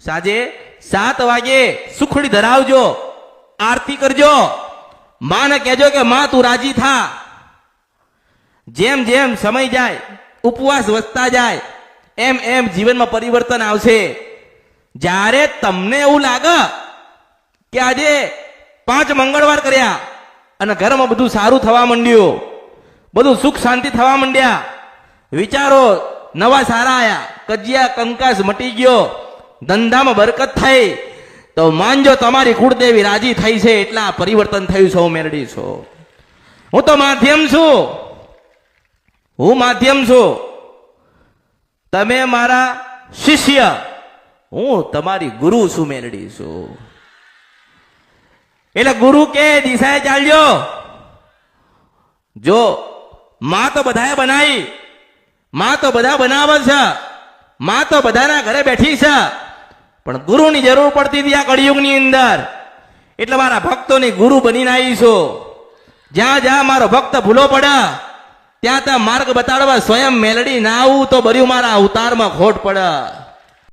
સાંજે 7 વાગે સુખડી ધરાવજો, આરતી કરજો, માને કહેજો કે માં તું રાજી થા. જેમ જેમ સમય જાય, ઉપવાસ વધતા જાય, એમ એમ જીવનમાં પરિવર્તન આવશે. જ્યારે તમને એવું લાગે કે આજે 5 મંગળવાર કર્યા અને ઘરમાં બધું સારું થવા માંડ્યું, બધું સુખ શાંતિ થવા માંડ્યા, વિચારો નવા સારા આયા, કજિયા કંકાસ મટી ગયો, ધંધામાં બરકત થઈ, તો માનજો તમારી કુળદેવી રાજી થઈ છે, એટલા પરિવર્તન થયું છે. હું મેરડી છું, હું તો માધ્યમ છું, હું માધ્યમ છું. તમે મારા શિષ્ય, હું તમારી ગુરુ છું, મેરડી છું. એટલે ગુરુ કે દિશાએ ચાલજો. જો માં તો બધાએ બનાવી, માં તો બધા બનાવે છે, માં તો બધાના ઘરે બેઠી છે, પણ ગુરુની જરૂર પડતી હતી આ કળિયુગની અંદર. એટલે મારા ભક્તોની ગુરુ બનીને આવી છું. જ્યાં જ્યાં મારો ભક્ત ભૂલો પડે ત્યાં ત્યાં માર્ગ બતાડવા સ્વયં મેલડી ના આવું તો બર્યું મારા અવતારમાં ખોટ પડે.